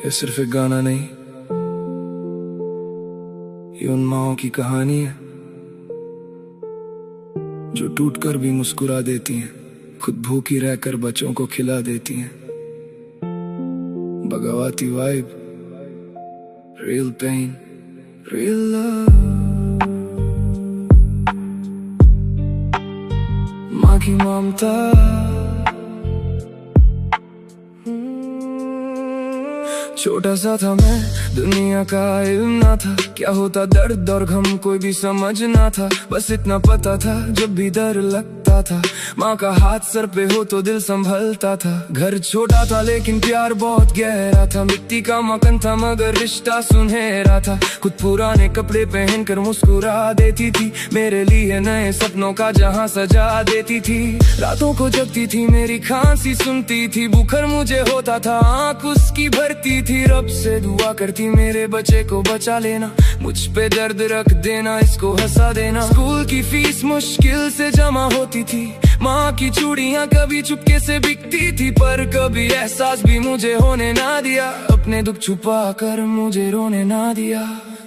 ये सिर्फ एक गाना नहीं, ये उन माँओं की कहानी है जो टूटकर भी मुस्कुरा देती हैं, खुद भूखी रहकर बच्चों को खिला देती हैं। बगावती vibe, real pain, real love. माँ की ममता, छोटा सा था मैं, दुनिया का इल्म ना था, क्या होता दर्द और गम कोई भी समझ ना था। बस इतना पता था जब भी डर लगता था, माँ का हाथ सर पे हो तो दिल संभलता था। घर छोटा था लेकिन प्यार बहुत गहरा था, मिट्टी का मकान था मगर रिश्ता सुनहरा था। खुद पुराने कपड़े पहनकर मुस्कुरा देती थी, मेरे लिए नए सपनों का जहां सजा देती थी। रातों को जगती थी, मेरी खांसी सुनती थी, बुखार मुझे होता था, आँख उसकी भरती थी। रब से दुआ करती मेरे बच्चे को बचा लेना, मुझ पे दर्द रख देना, इसको हंसा देना। स्कूल की फीस मुश्किल से जमा होती थी, माँ की चूड़ियाँ कभी चुपके से बिकती थी, पर कभी एहसास भी मुझे होने ना दिया, अपने दुख छुपा कर मुझे रोने ना दिया।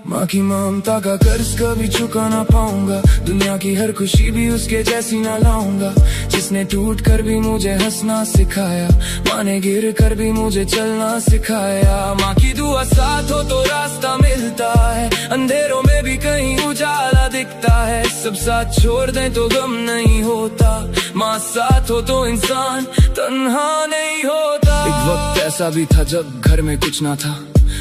माँ की ममता का कर्ज कभी चुका ना पाऊंगा, दुनिया की हर खुशी भी उसके जैसी ना लाऊंगा। जिसने टूट कर भी मुझे हंसना सिखाया, माँ ने गिर कर भी मुझे चलना सिखाया। माँ की दुआ साथ हो तो रास्ता मिलता है, अंधेरों में भी कहीं उजाला दिखता है। सब साथ छोड़ दें तो गम नहीं होता, माँ साथ हो तो इंसान तन्हा नहीं होता। एक वक्त ऐसा भी था जब घर में कुछ ना था,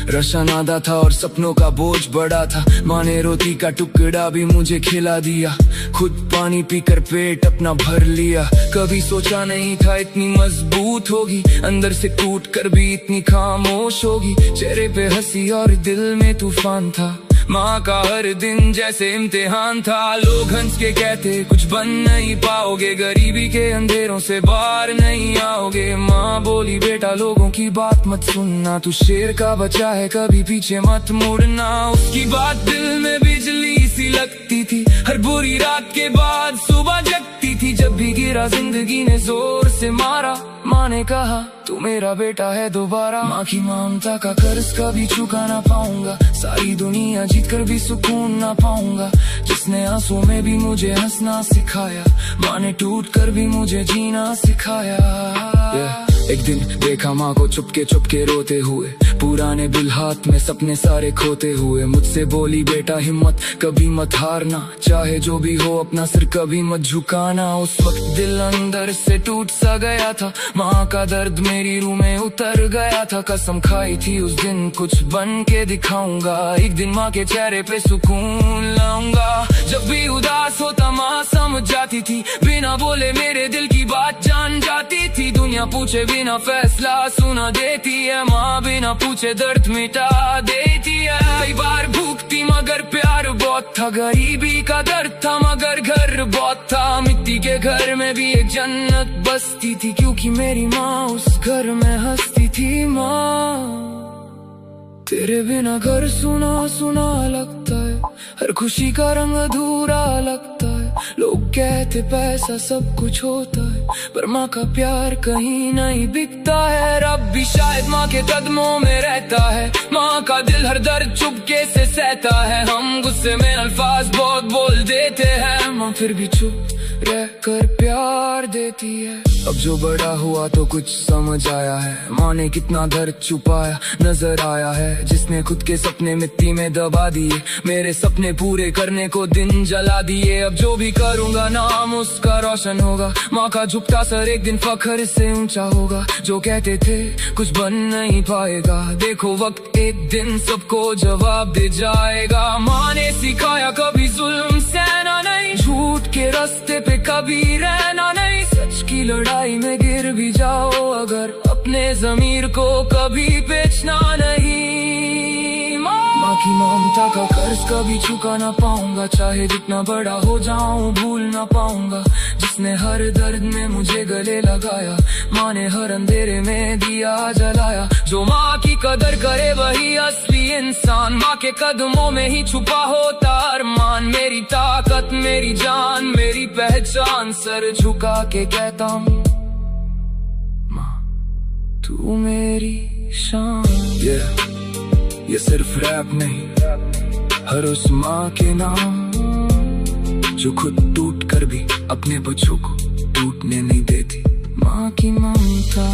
रशा नादा था और सपनों का बोझ बड़ा था। माँ ने रोटी का टुकड़ा भी मुझे खिला दिया, खुद पानी पीकर पेट अपना भर लिया। कभी सोचा नहीं था इतनी मजबूत होगी, अंदर से टूट कर भी इतनी खामोश होगी। चेहरे पे हंसी और दिल में तूफान था, माँ का हर दिन जैसे इम्तिहान था। लोग हंस के कहते कुछ बन नहीं पाओगे, गरीबी के अंधेरों से बाहर नहीं आओगे। माँ बोली बेटा लोगों की बात मत सुनना, तू शेर का बच्चा है कभी पीछे मत मुड़ना। उसकी बात दिल में बिजली सी लगती थी, हर बुरी रात के बाद सुबह जगती थी। जब भी गिरा जिंदगी ने जोर से मारा, माँ ने कहा तू मेरा बेटा है दोबारा। माँ की ममता का कर्ज कभी चुका ना पाऊंगा, सारी दुनिया जीत कर भी सुकून ना पाऊंगा। जिसने आंसुओं में भी मुझे हंसना सिखाया, माँ ने टूट कर भी मुझे जीना सिखाया। एक दिन देखा माँ को चुपके रोते हुए, पुराने बिल हाथ में सपने सारे खोते हुए। मुझसे बोली बेटा हिम्मत कभी मत हारना, चाहे जो भी हो अपना सिर कभी मत झुकाना। उस वक्त दिल अंदर से टूट सा गया था, माँ का दर्द मेरी रूह में उतर गया था। कसम खाई थी उस दिन कुछ बन के दिखाऊंगा, एक दिन माँ के चेहरे पे सुकून लाऊंगा। जब भी उदास होता माँ समझ जाती थी, बिना बोले मेरे दिल की बात जान जाती थी। दुनिया पूछे बिना फैसला सुना देती है, माँ बिना पूछे दर्द मिटा देती है। कई बार भूखती मगर प्यार बहुत था, गरीबी का दर्द था मगर घर बहुत था। मिट्टी के घर में भी एक जन्नत बसती थी, क्योंकि मेरी माँ उस घर में हंसती थी। माँ तेरे बिना घर सुना सुना लगता है, हर खुशी का रंग अधूरा लगता है। लोग कहते पैसा सब कुछ होता है, पर माँ का प्यार कहीं नहीं बिकता है। रब भी शायद माँ के कदमों में रहता है, माँ का दिल हर दर्द चुपके से सहता है। हम गुस्से में अल्फाज बहुत बोल देते हैं, माँ फिर भी चुप रह कर प्यार देती है। अब जो बड़ा हुआ तो कुछ समझ आया है, माँ ने कितना दर्द छुपाया नजर आया है। जिसने खुद के सपने मिट्टी में दबा दिए, मेरे सपने पूरे करने को दिन जला दिए। अब जो भी करूँगा नाम उसका रोशन होगा, माँ का झुकता सर एक दिन फख्र से ऊंचा होगा। जो कहते थे कुछ बन नहीं पाएगा, देखो वक्त एक दिन सबको जवाब दे जाएगा। माँ ने सिखाया कभी जुल्म सहना नहीं, झूठ के रास्ते पे कभी रहना नहीं। सच की लड़ाई में गिर भी जाओ अगर, अपने ज़मीर को कभी बेचना नहीं। माँ की ममता का कर्ज कभी चुका ना पाऊंगा, चाहे जितना बड़ा हो जाऊं भूल ना पाऊंगा। जिसने हर दर्द में मुझे गले लगाया, माँ ने हर अंधेरे में दिया जलाया। जो माँ की कदर करे वही असली इंसान, माँ के कदमों में ही छुपा होता अरमान। मेरी ताकत मेरी जान मेरी पहचान, सर झुका के कहता हूँ माँ तू मेरी शान। ये सिर्फ रैप नहीं, हर उस माँ के नाम जो खुद टूट कर भी अपने बच्चों को टूटने नहीं देती। माँ की ममता